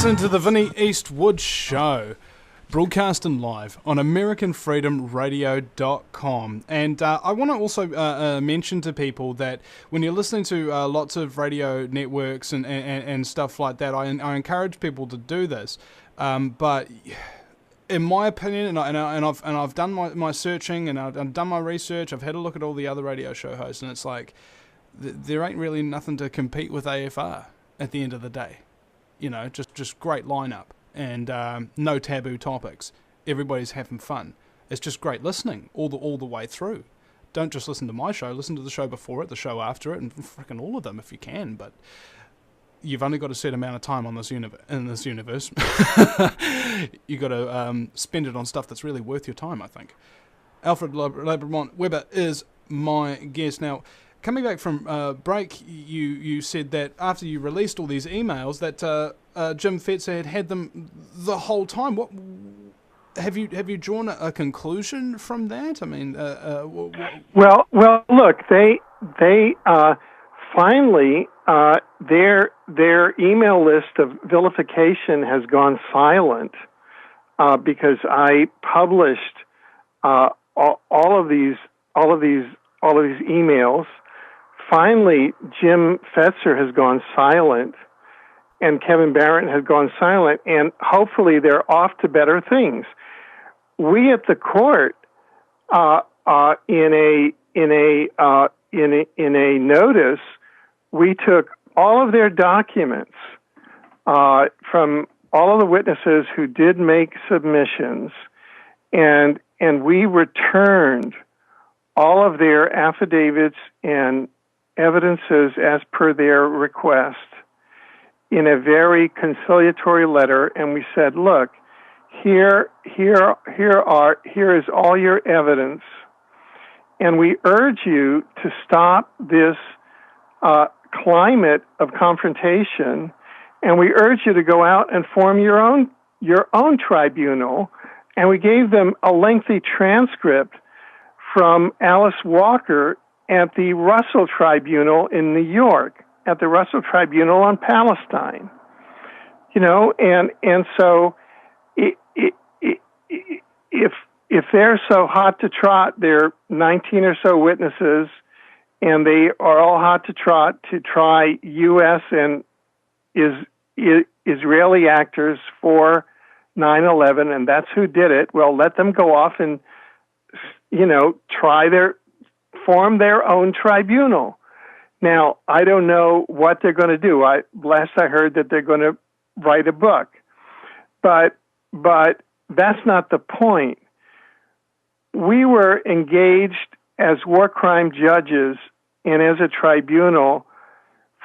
listening to the Vinny Eastwood Show, broadcasting live on AmericanFreedomRadio.com. And I want to also mention to people that when you're listening to lots of radio networks and stuff like that, I encourage people to do this. But in my opinion, and I've done my searching and I've done my research, I've had a look at all the other radio show hosts, and it's like there ain't really nothing to compete with AFR at the end of the day. You know, just great lineup and no taboo topics. Everybody's having fun. It's just great listening all the way through. Don't just listen to my show. Listen to the show before it, the show after it, and freaking all of them if you can. But you've only got a set amount of time on this universe. You got to spend it on stuff that's really worth your time, I think. Alfred Webre is my guest now. Coming back from break, you said that after you released all these emails that Jim Fetzer had them the whole time. What have you drawn a conclusion from that? I mean, well, look, they finally their email list of vilification has gone silent because I published all of these emails. Finally, Jim Fetzer has gone silent, and Kevin Barrett has gone silent, and hopefully they're off to better things. We at the court, in a notice, we took all of their documents from all of the witnesses who did make submissions, and we returned all of their affidavits and evidences as per their request in a very conciliatory letter, and we said, look, here is all your evidence, and we urge you to stop this climate of confrontation, and we urge you to go out and form your own tribunal. And we gave them a lengthy transcript from Alice Walker at the Russell Tribunal in New York, at the Russell Tribunal on Palestine. You know, and so if they're so hot to trot, there are 19 or so witnesses, and they are all hot to trot to try U.S. and Israeli actors for 9/11, and that's who did it. Well, let them go off and, you know, form their own tribunal. Now, I don't know what they're going to do. Last I heard that they're going to write a book, but that's not the point. We were engaged as war crime judges and as a tribunal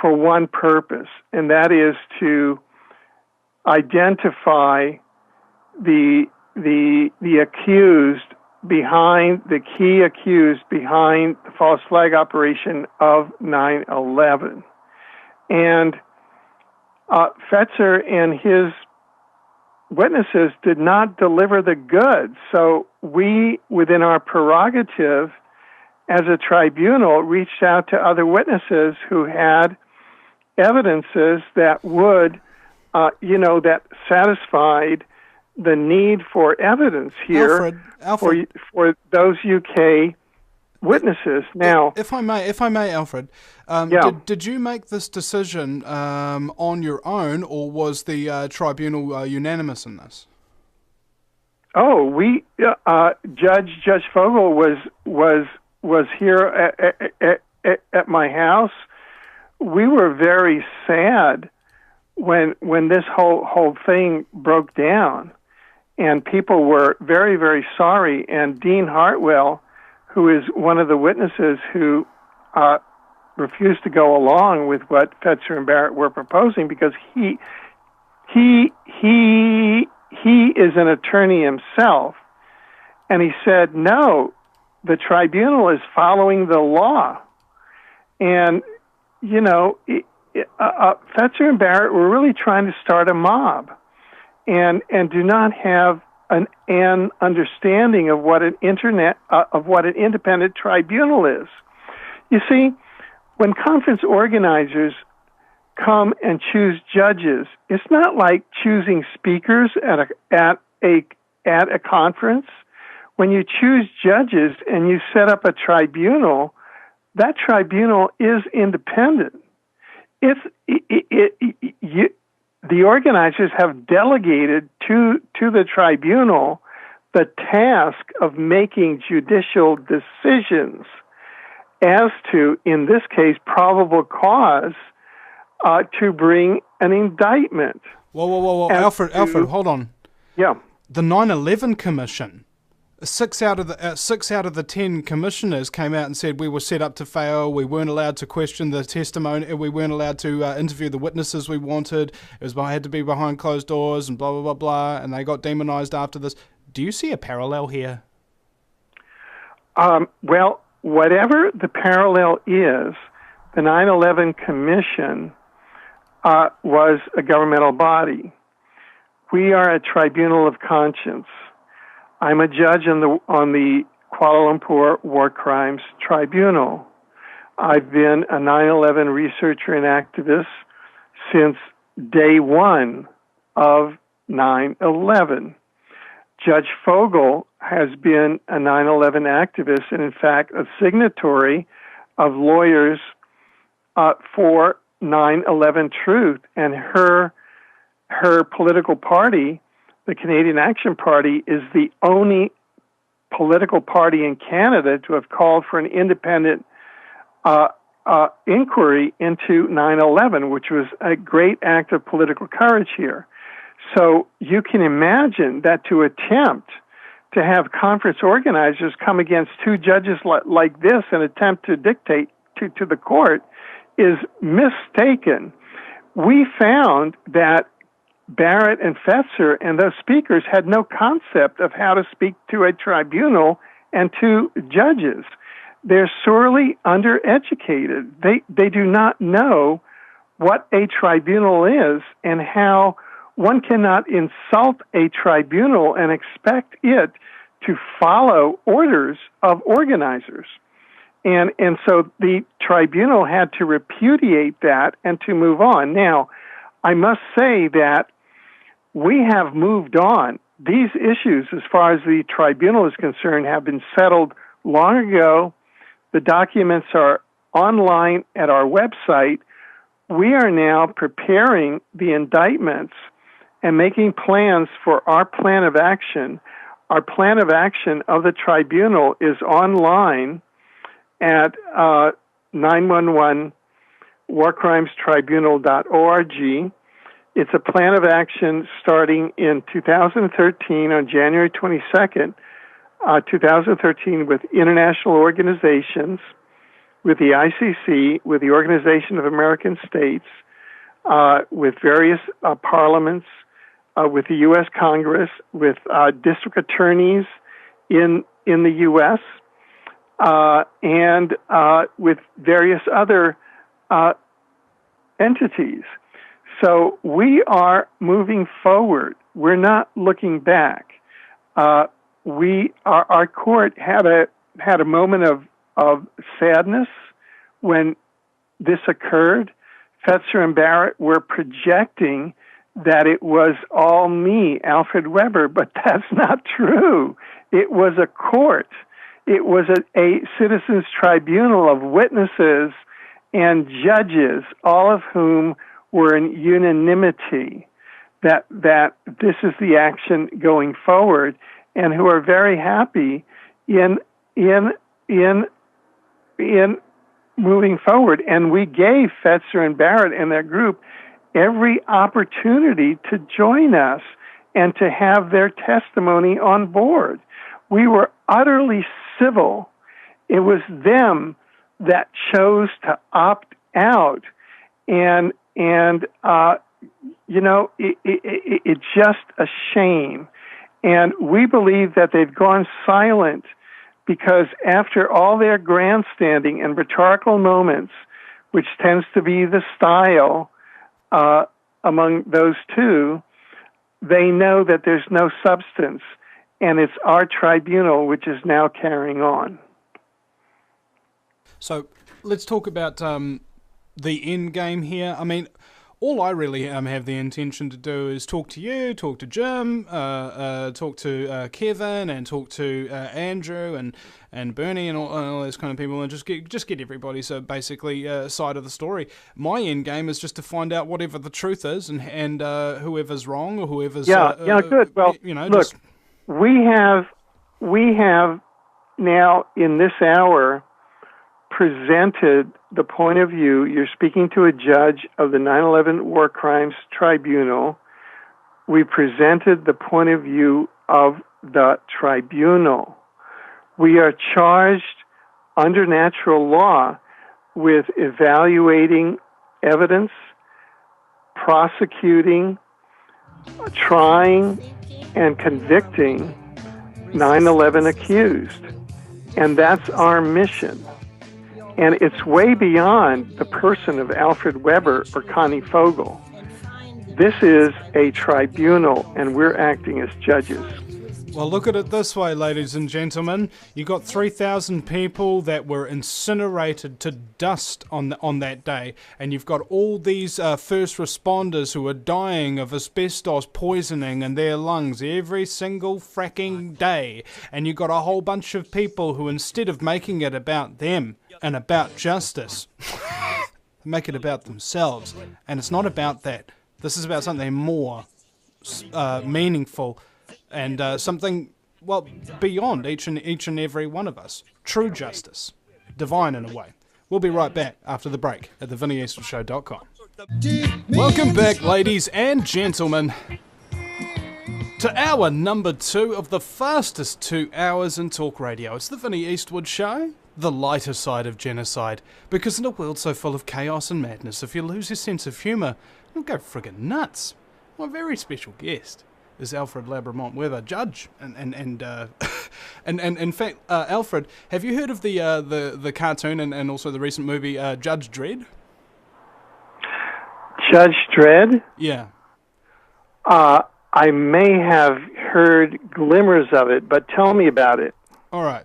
for one purpose, and that is to identify the accused behind, the key accused behind the false flag operation of 9/11. And Fetzer and his witnesses did not deliver the goods. So we, within our prerogative as a tribunal, reached out to other witnesses who had evidences that would, that satisfied the need for evidence here Alfred, for those UK witnesses. Now, if I may, Alfred, did you make this decision on your own, or was the tribunal unanimous in this? Oh, we Judge Fogel was here at my house. We were very sad when this whole thing broke down, and people were very, very sorry. And Dean Hartwell, who is one of the witnesses who refused to go along with what Fetzer and Barrett were proposing, because he is an attorney himself, and he said, no, the tribunal is following the law. And, you know, Fetzer and Barrett were really trying to start a mob and do not have an understanding of what an independent tribunal is. You see, when conference organizers come and choose judges. It's not like choosing speakers at a conference. When you choose judges and you set up a tribunal, that tribunal is independent. The organizers have delegated to the tribunal the task of making judicial decisions as to, in this case, probable cause to bring an indictment. Whoa. Alfred, hold on. Yeah. The 9/11 Commission, six out of the 10 commissioners came out and said we were set up to fail. We weren't allowed to question the testimony. We weren't allowed to interview the witnesses we wanted. Had to be behind closed doors and blah, blah, blah, blah. And they got demonized after this. Do you see a parallel here? Well, whatever the parallel is, the 9/11 Commission was a governmental body. We are a tribunal of conscience. I'm a judge on the Kuala Lumpur War Crimes Tribunal. I've been a 9/11 researcher and activist since day one of 9/11. Judge Fogel has been a 9/11 activist and, in fact, a signatory of Lawyers for 9/11 Truth, and her political party, the Canadian Action Party, is the only political party in Canada to have called for an independent inquiry into 9/11, which was a great act of political courage here. So you can imagine that to attempt to have conference organizers come against two judges like this and attempt to dictate to the court is mistaken. We found that Barrett and Fetzer and those speakers had no concept of how to speak to a tribunal and to judges. They're sorely undereducated. They do not know what a tribunal is and how one cannot insult a tribunal and expect it to follow orders of organizers. And so the tribunal had to repudiate that and to move on. Now, I must say that we have moved on. These issues, as far as the tribunal is concerned, have been settled long ago. The documents are online at our website. We are now preparing the indictments and making plans for our plan of action. Our plan of action of the tribunal is online at 911warcrimestribunal.org. It's a plan of action starting in 2013 on January 22nd, 2013, with international organizations, with the ICC, with the Organization of American States, with various parliaments, with the U.S. Congress, with district attorneys in the U.S., and with various other entities. So we are moving forward. We're not looking back. Our court had a moment of sadness when this occurred. Fetzer and Barrett were projecting that it was all me, Alfred Webre, but that's not true. It was a court. It was a citizens' tribunal of witnesses and judges, all of whom were in unanimity that this is the action going forward, and who are very happy in moving forward. And we gave Fetzer and Barrett and their group every opportunity to join us and to have their testimony on board. We were utterly civil. It was them that chose to opt out, and it's just a shame. And we believe that they've gone silent because after all their grandstanding and rhetorical moments, which tends to be the style among those two, they know that there's no substance, and it's our tribunal which is now carrying on. So let's talk about the end game here? I mean, all I really have the intention to do is talk to you, talk to Jim, talk to Kevin, and talk to Andrew and Bernie and all those kind of people, and just get everybody's basically side of the story. My end game is just to find out whatever the truth is, and whoever's wrong or whoever's good. Well, look, we have now in this hour presented the point of view. You're speaking to a judge of the 9/11 War Crimes Tribunal. We presented the point of view of the tribunal. We are charged under natural law with evaluating evidence, prosecuting, trying, and convicting 9/11 accused. And that's our mission. And it's way beyond the person of Alfred Webre or Connie Fogel. This is a tribunal, and we're acting as judges. Well, look at it this way, ladies and gentlemen. You got 3,000 people that were incinerated to dust on that day, and you've got all these first responders who are dying of asbestos poisoning in their lungs every single fracking day, and you've got a whole bunch of people who, instead of making it about them and about justice, make it about themselves. And it's not about that. This is about something more meaningful and something, well, beyond each and every one of us. True justice. Divine in a way. We'll be right back after the break at thevinnieeastwoodshow.com. Welcome back, ladies and gentlemen, to hour number 2 of the fastest 2 hours in talk radio. It's the Vinny Eastwood Show, the lighter side of genocide. Because in a world so full of chaos and madness, if you lose your sense of humour, you'll go friggin' nuts. My very special guest is Alfred Webre, judge, and in fact, Alfred, have you heard of the cartoon and also the recent movie Judge Dredd? Judge Dredd? Yeah. I may have heard glimmers of it, but tell me about it. All right.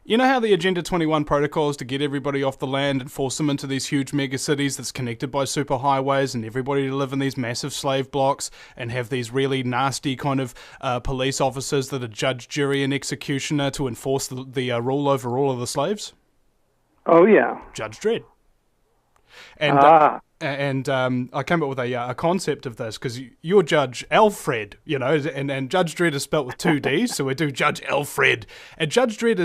You know how the Agenda 21 protocol is to get everybody off the land and force them into these huge megacities that's connected by superhighways, and everybody to live in these massive slave blocks and have these really nasty kind of police officers that are judge, jury, and executioner to enforce the rule over all of the slaves? Oh, yeah. Judge Dredd. And I came up with a concept of this because you're Judge Alfred, you know, and Judge Dredd is spelt with 2 Ds, so we do Judge Alfred. And Judge Dredd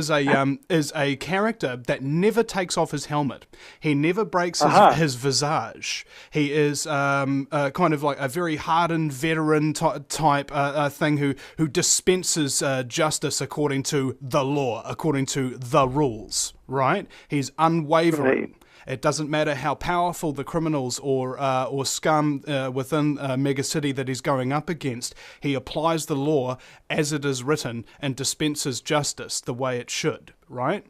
is a character that never takes off his helmet. He never breaks his visage. He is kind of like a very hardened veteran type thing who dispenses justice according to the law, according to the rules, right? He's unwavering. Right. It doesn't matter how powerful the criminals or scum within a megacity that he's going up against. He applies the law as it is written and dispenses justice the way it should, right?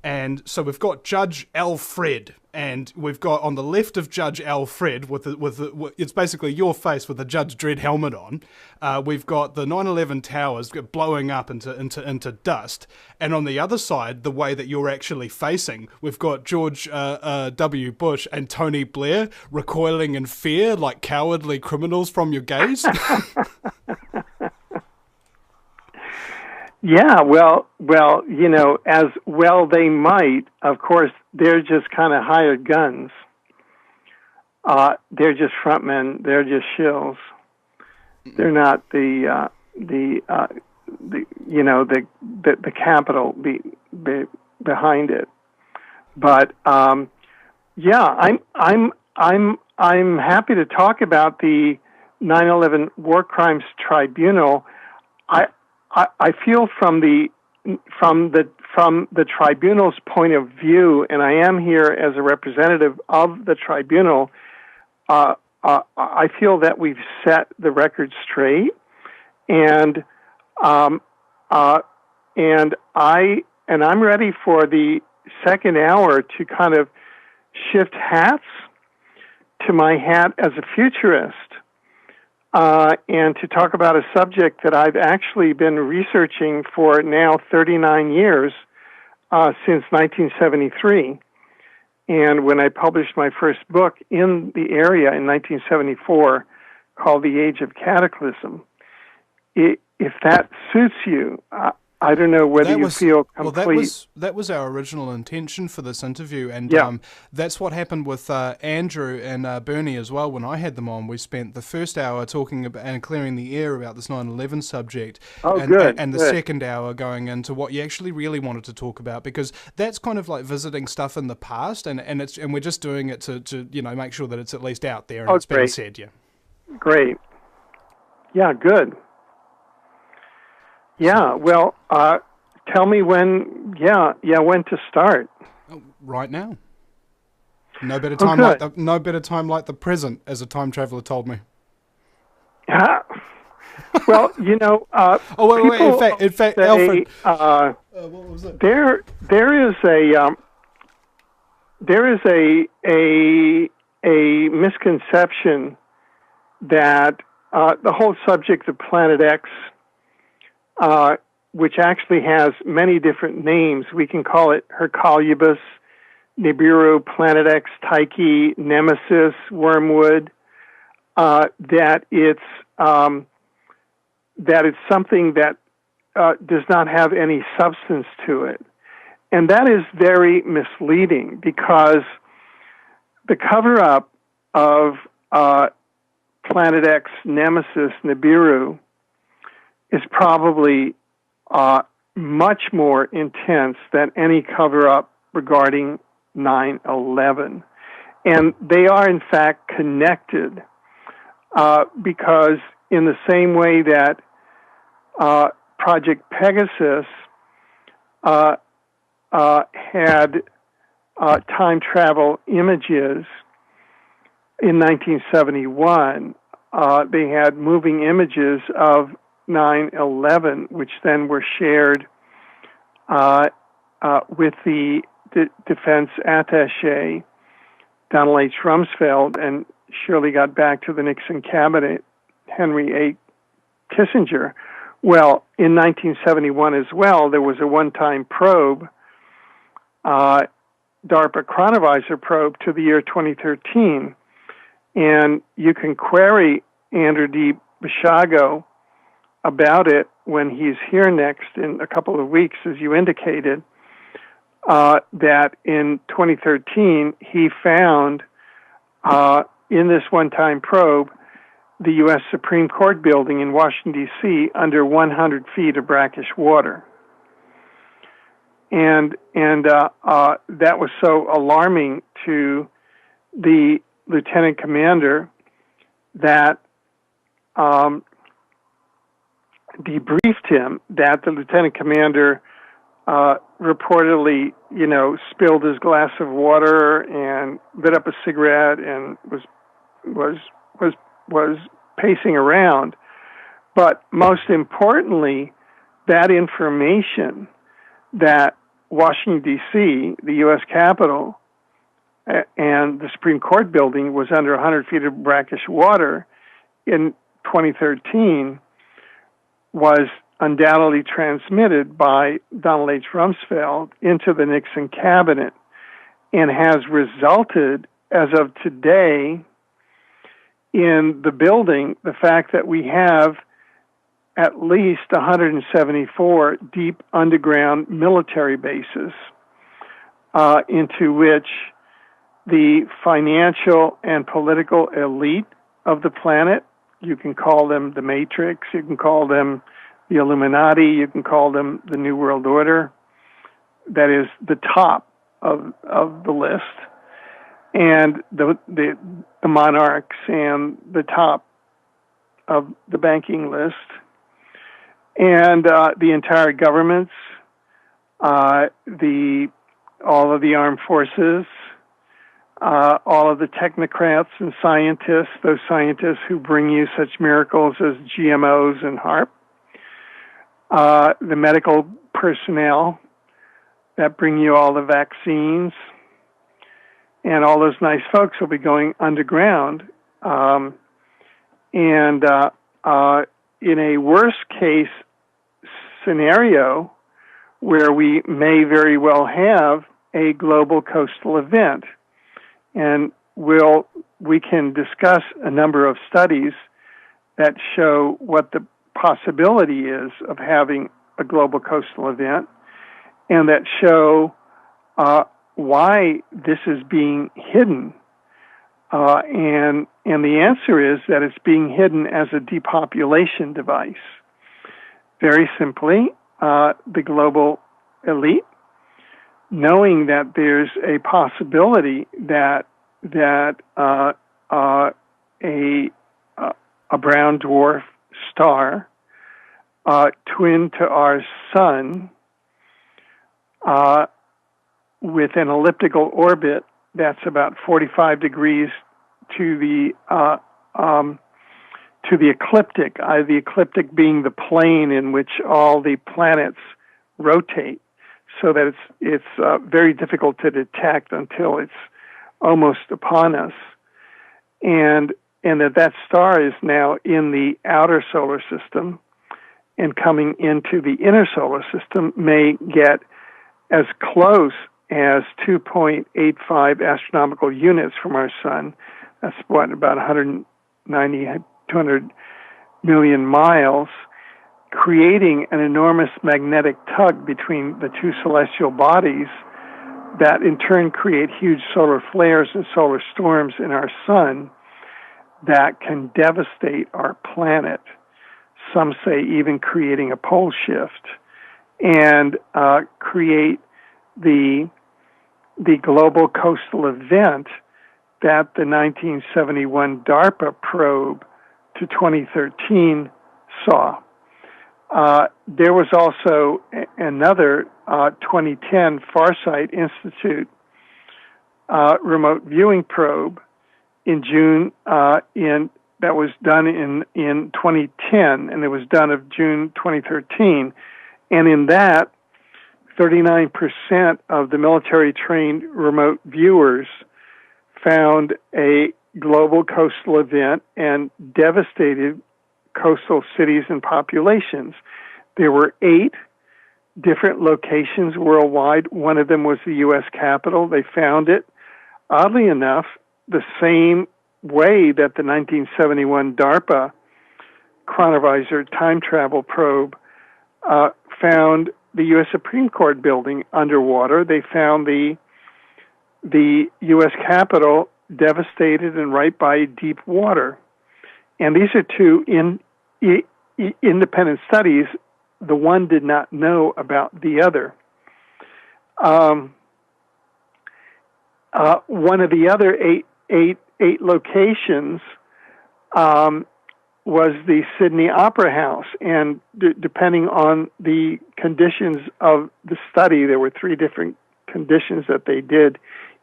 And so we've got Judge Alfred, and we've got on the left of Judge Alfred it's basically your face with the Judge Dredd helmet on. We've got the 9/11 towers blowing up into dust, and on the other side, the way that you're actually facing, we've got George W. Bush and Tony Blair recoiling in fear like cowardly criminals from your gaze. Yeah, well, you know, as well they might. Of course, they're just kind of hired guns. They're just frontmen. They're just shills. They're not the capital behind it. But yeah, I'm happy to talk about the 9/11 War Crimes Tribunal. I feel from the tribunal's point of view, and I am here as a representative of the tribunal. I feel that we've set the record straight, and I'm ready for the second hour to kind of shift hats to my hat as a futurist. And to talk about a subject that I've actually been researching for now 39 years, since 1973. And when I published my first book in the area in 1974 called The Age of Cataclysm, if that suits you, I don't know whether you feel complete. Well, that was our original intention for this interview, and that's what happened with Andrew and Bernie as well. When I had them on, we spent the first hour talking about and clearing the air about this 9/11 subject, and the second hour going into what you actually really wanted to talk about, because that's kind of like visiting stuff in the past, and we're just doing it to make sure that it's at least out there and it's been said. Great. Yeah, good. Yeah, well, tell me when to start. Right now. No better time like the present, as a time traveler told me. Well, in fact, Alfred. What was it? There is a misconception that the whole subject of Planet X, which actually has many different names. We can call it Hercolubus, Nibiru, Planet X, Tyche, Nemesis, Wormwood. That it's something that does not have any substance to it, and that is very misleading, because the cover-up of Planet X, Nemesis, Nibiru is probably much more intense than any cover-up regarding 9/11. And they are, in fact, connected because in the same way that Project Pegasus had time travel images in 1971, they had moving images of 9/11, which then were shared with the defense attaché, Donald H. Rumsfeld, and surely got back to the Nixon cabinet, Henry A. Kissinger. Well, in 1971 as well, there was a one-time probe, DARPA chronovisor probe, to the year 2013. And you can query Andrew D. Basiago about it when he's here next in a couple of weeks, as you indicated, that in 2013 he found in this one-time probe the U.S. Supreme Court building in Washington, D.C. under 100 feet of brackish water. And that was so alarming to the lieutenant commander that debriefed him that the lieutenant commander reportedly, spilled his glass of water and lit up a cigarette and was pacing around. But most importantly, that information that Washington, D.C., the U.S. Capitol, and the Supreme Court building was under 100 feet of brackish water in 2013 was undoubtedly transmitted by Donald H. Rumsfeld into the Nixon cabinet and has resulted, as of today, in the building, the fact that we have at least 174 deep underground military bases into which the financial and political elite of the planet, you can call them the Matrix, you can call them the Illuminati, you can call them the New World Order, that is the top of the list, and the monarchs and the top of the banking list, and the entire governments, all of the armed forces, all of the technocrats and scientists, those scientists who bring you such miracles as GMOs and HARP, the medical personnel that bring you all the vaccines, and all those nice folks will be going underground. In a worst case scenario, where we may very well have a global coastal event, and we can discuss a number of studies that show what the possibility is of having a global coastal event, and that show why this is being hidden. And the answer is that it's being hidden as a depopulation device. Very simply, the global elite, knowing that there's a possibility that a brown dwarf star, twin to our sun, with an elliptical orbit that's about 45 degrees to the ecliptic. The ecliptic being the plane in which all the planets rotate, so that it's very difficult to detect until it's almost upon us, and that star is now in the outer solar system, and coming into the inner solar system may get as close as 2.85 astronomical units from our sun. That's what, about 200 million miles, creating an enormous magnetic tug between the two celestial bodies that in turn create huge solar flares and solar storms in our sun that can devastate our planet. Some say even creating a pole shift, and create the global coastal event that the 1971 DARPA probe to 2013 saw. There was also another 2010 Farsight Institute remote viewing probe in June, that was done in 2010, and it was done of June 2013. And in that, 39% of the military-trained remote viewers found a global coastal event and devastated coastal cities and populations. There were 8 different locations worldwide. One of them was the U.S. Capitol. They found it, oddly enough, the same way that the 1971 DARPA chronovisor time travel probe found the U.S. Supreme Court building underwater. They found the U.S. Capitol devastated and right by deep water. And these are 2 independent studies. The one did not know about the other. One of the other eight locations was the Sydney Opera House, and depending on the conditions of the study, there were 3 different conditions that they did,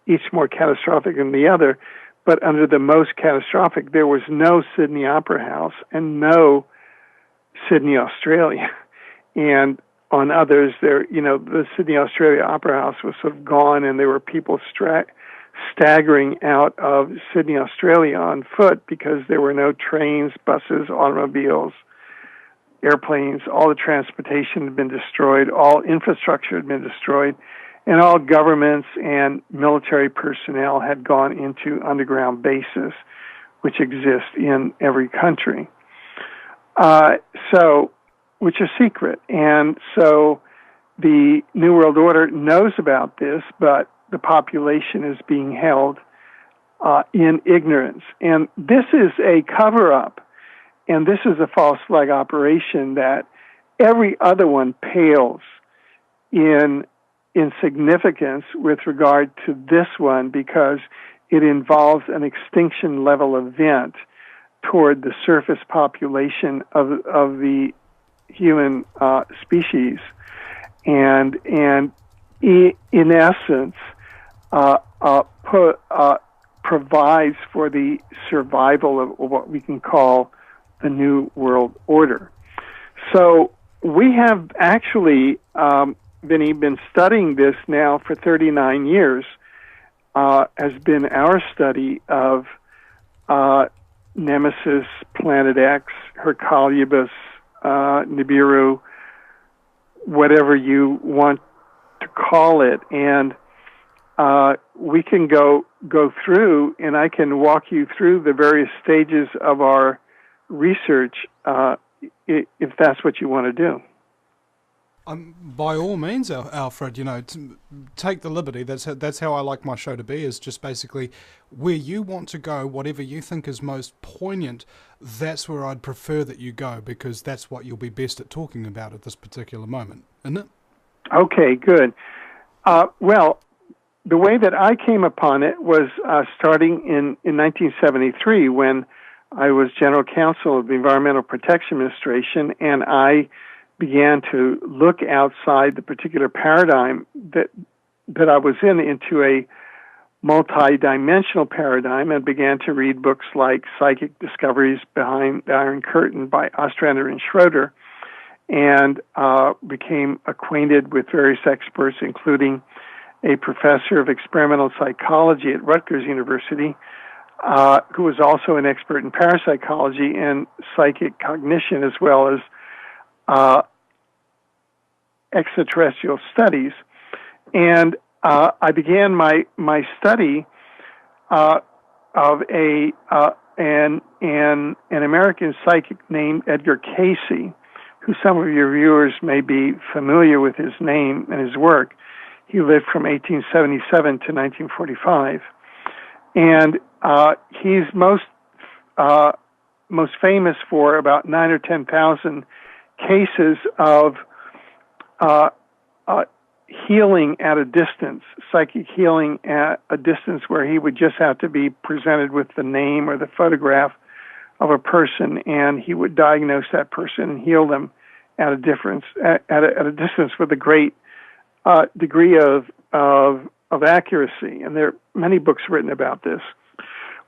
each more catastrophic than the other. But under the most catastrophic, there was no Sydney Opera House and no Sydney, Australia. And on others, the Sydney, Australia Opera House was sort of gone, and there were people staggering out of Sydney, Australia on foot because there were no trains, buses, automobiles, airplanes. All the transportation had been destroyed, all infrastructure had been destroyed, and all governments and military personnel had gone into underground bases, which exist in every country. Which is secret. And so the New World Order knows about this, but the population is being held in ignorance. And this is a cover-up, and this is a false flag operation that every other one pales in significance with regard to this one, because it involves an extinction level event toward the surface population of the human species, and in essence provides for the survival of what we can call the New World Order. So we have actually, Vinny, been studying this now for 39 years, has been our study of Nemesis, Planet X, Hercolubus, Nibiru, whatever you want to call it. And we can go through, and I can walk you through the various stages of our research, if that's what you want to do. By all means, Alfred, take the liberty. That's how I like my show to be, is just basically where you want to go, whatever you think is most poignant, that's where I'd prefer that you go, because that's what you'll be best at talking about at this particular moment, isn't it? Okay, good. Well, the way that I came upon it was starting in 1973, when I was General Counsel of the Environmental Protection Administration, and I began to look outside the particular paradigm that I was in into a multi-dimensional paradigm, and began to read books like Psychic Discoveries Behind the Iron Curtain by Ostrander and Schroeder, and became acquainted with various experts, including a professor of experimental psychology at Rutgers University, who was also an expert in parapsychology and psychic cognition, as well as extraterrestrial studies. And I began my study of an American psychic named Edgar Cayce, who some of your viewers may be familiar with his name and his work. He lived from 1877 to 1945. And he's most famous for about 9,000 or 10,000 cases of healing at a distance, psychic healing at a distance, where he would just have to be presented with the name or the photograph of a person, and he would diagnose that person and heal them at a distance with a great degree of accuracy. And there are many books written about this.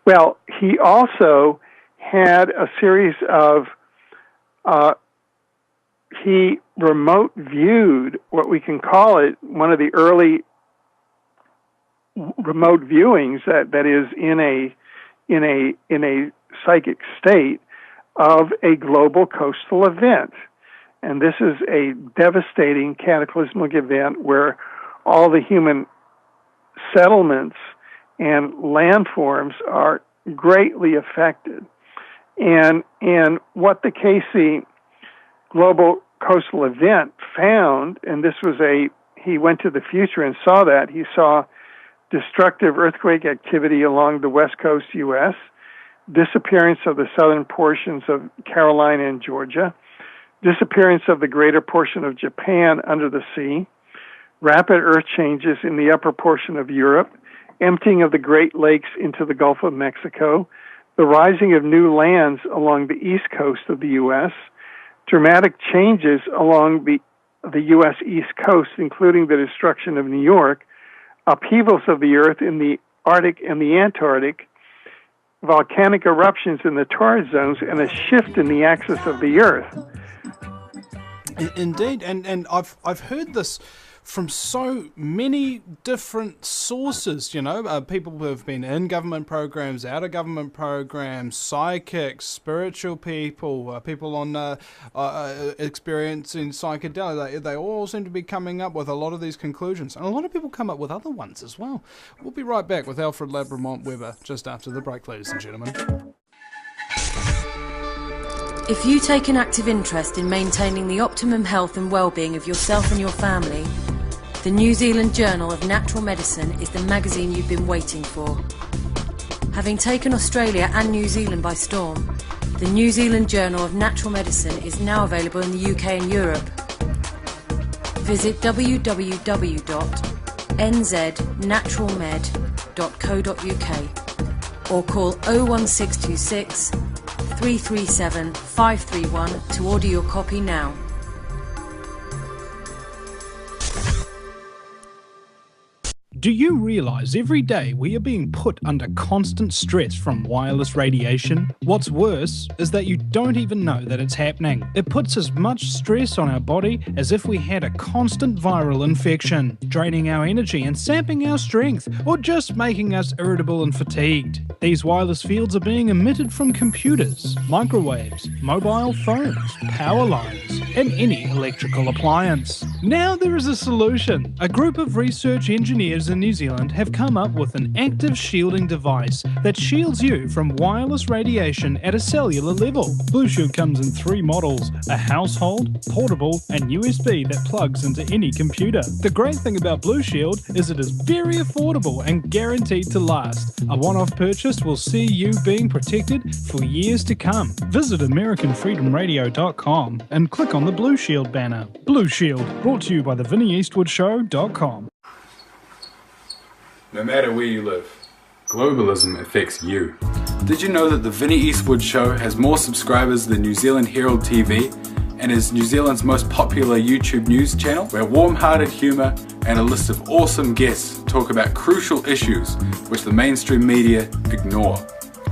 Well, he also had a series of he remote viewed, what we can call it, one of the early remote viewings that is in a psychic state of a global coastal event. And this is a devastating cataclysmic event where all the human settlements and landforms are greatly affected. And what the Cayce global coastal event found, and this was he went to the future and saw that. He saw destructive earthquake activity along the west coast U.S., disappearance of the southern portions of Carolina and Georgia, disappearance of the greater portion of Japan under the sea, rapid earth changes in the upper portion of Europe, emptying of the Great Lakes into the Gulf of Mexico, the rising of new lands along the east coast of the U.S., dramatic changes along the U.S. East Coast, including the destruction of New York, upheavals of the earth in the Arctic and the Antarctic, volcanic eruptions in the torrid zones, and a shift in the axis of the earth. Indeed, and I've heard this from so many different sources, people who have been in government programs, out of government programs, psychics, spiritual people, people on experiencing psychedelics. They all seem to be coming up with a lot of these conclusions, and a lot of people come up with other ones as well. We'll be right back with Alfred Webre just after the break, ladies and gentlemen. If you take an active interest in maintaining the optimum health and well-being of yourself and your family, the New Zealand Journal of Natural Medicine is the magazine you've been waiting for. Having taken Australia and New Zealand by storm, the New Zealand Journal of Natural Medicine is now available in the UK and Europe. Visit www.nznaturalmed.co.uk or call 01626 337 531 to order your copy now. Do you realise every day we are being put under constant stress from wireless radiation? What's worse is that you don't even know that it's happening. It puts as much stress on our body as if we had a constant viral infection, draining our energy and sapping our strength, or just making us irritable and fatigued. These wireless fields are being emitted from computers, microwaves, mobile phones, power lines, and any electrical appliance. Now there is a solution. A group of research engineers in in New Zealand have come up with an active shielding device that shields you from wireless radiation at a cellular level. Blue Shield comes in 3 models: a household, portable, and USB that plugs into any computer. The great thing about Blue Shield is it is very affordable and guaranteed to last. A one-off purchase will see you being protected for years to come. Visit AmericanFreedomRadio.com and click on the Blue Shield banner. Blue Shield, brought to you by the VinnyEastwoodShow.com. No matter where you live, globalism affects you. Did you know that the Vinny Eastwood Show has more subscribers than New Zealand Herald TV and is New Zealand's most popular YouTube news channel, where warm-hearted humour and a list of awesome guests talk about crucial issues which the mainstream media ignore?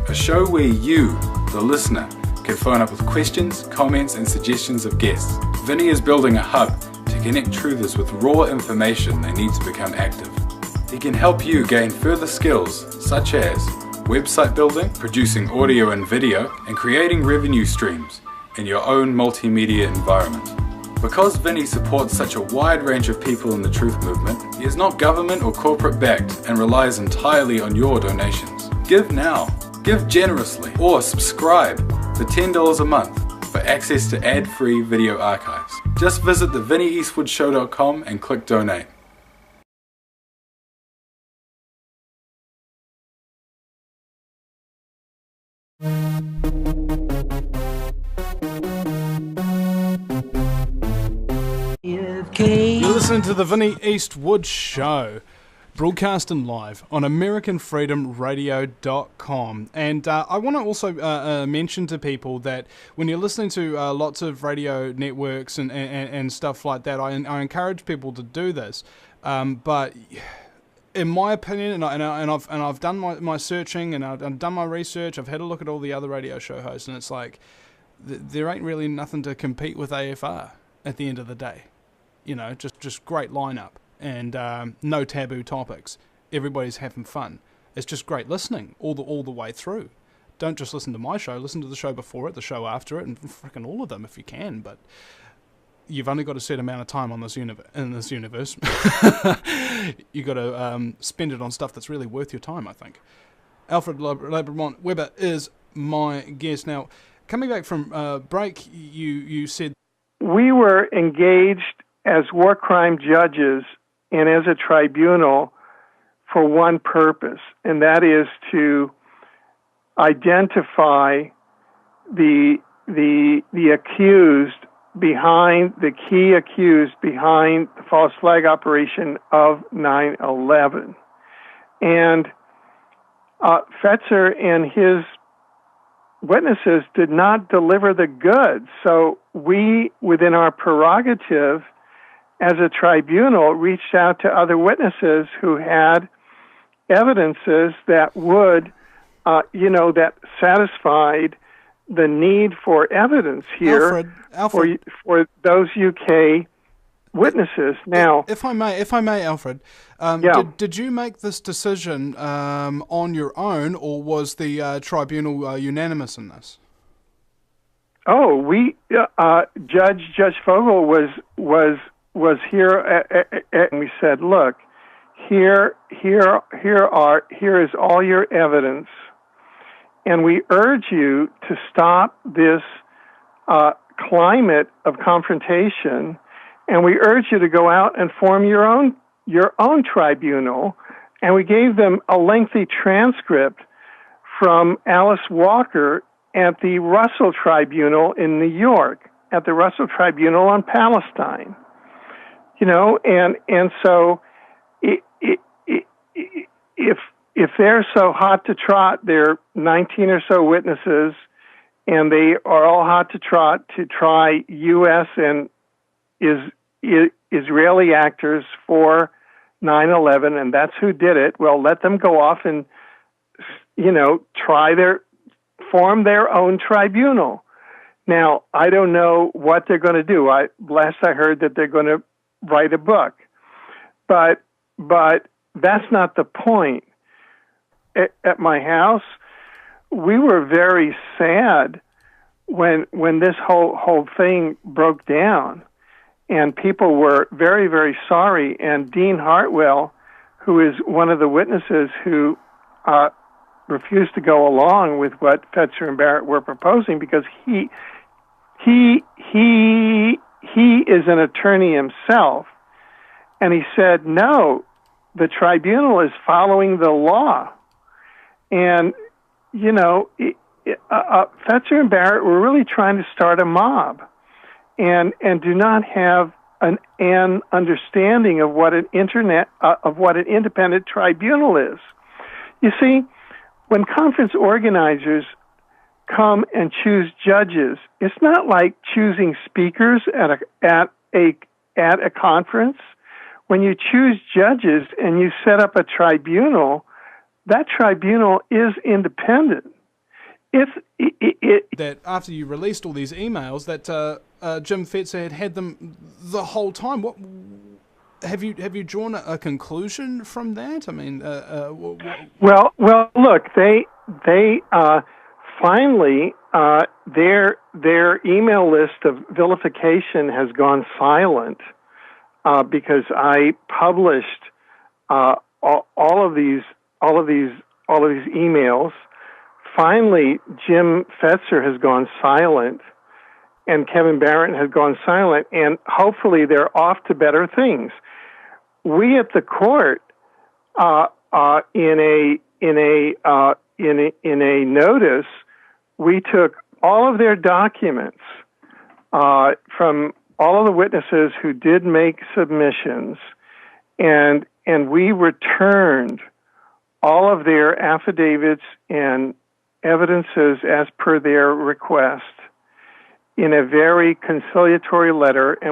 A show where you, the listener, can phone up with questions, comments and suggestions of guests. Vinny is building a hub to connect truthers with raw information they need to become active. He can help you gain further skills such as website building, producing audio and video, and creating revenue streams in your own multimedia environment. Because Vinny supports such a wide range of people in the truth movement, he is not government or corporate backed and relies entirely on your donations. Give now, give generously, or subscribe for $10 a month for access to ad-free video archives. Just visit the VinnyEastwoodShow.com and click donate. You're listening to the Vinny Eastwood Show, broadcasting live on AmericanFreedomRadio.com. And I want to also mention to people that when you're listening to lots of radio networks and stuff like that, I encourage people to do this. But in my opinion, and I've done my searching and I've done my research, I've had a look at all the other radio show hosts, and it's like there ain't really nothing to compete with AFR at the end of the day. You know, just great lineup and no taboo topics. Everybody's having fun. It's just great listening all the way through. Don't just listen to my show. Listen to the show before it, the show after it, and freaking all of them if you can. But you've only got a set amount of time on this universe. You got to spend it on stuff that's really worth your time, I think. Alfred Webre is my guest. Now, coming back from break, you said we were engaged as war crime judges and as a tribunal for one purpose, and that is to identify the accused behind, the key accused behind the false flag operation of 9/11. And Fetzer and his witnesses did not deliver the goods. So we, within our prerogative as a tribunal, reached out to other witnesses who had evidences that would, that satisfied the need for evidence here Alfred. For those UK witnesses. Now, if I may, Alfred, did you make this decision on your own, or was the tribunal unanimous in this? Oh, we Judge Fogel was here, and we said, look, here is all your evidence, and we urge you to stop this climate of confrontation, and we urge you to go out and form your own tribunal. And we gave them a lengthy transcript from Alice Walker at the Russell Tribunal in New York, at the Russell Tribunal on Palestine. And so if they're so hot to trot, there are 19 or so witnesses, and they are all hot to trot to try U.S. and Israeli actors for 9/11, and that's who did it. Well, let them go off and, form their own tribunal. Now, I don't know what they're going to do. Last I heard that they're going to write a book, but that's not the point. At my house, we were very sad when this whole thing broke down, and people were very, very sorry. And Dean Hartwell, who is one of the witnesses who refused to go along with what Fetzer and Barrett were proposing, because he is an attorney himself, and he said, no, the tribunal is following the law. And, you know, Fetzer and Barrett were really trying to start a mob and do not have an understanding of what an independent tribunal is. You see, when conference organizers come and choose judges, it's not like choosing speakers at a conference. When you choose judges and you set up a tribunal, that tribunal is independent. That after you released all these emails, that Jim Fetzer had them the whole time. What have you drawn a conclusion from that? I mean, well, look, they finally their email list of vilification has gone silent because I published all of these emails. Finally, Jim Fetzer has gone silent, and Kevin Barrett has gone silent, and hopefully they're off to better things. We at the court, in a notice, we took all of their documents from all of the witnesses who did make submissions, and we returned all of their affidavits and evidences as per their request in a very conciliatory letter. And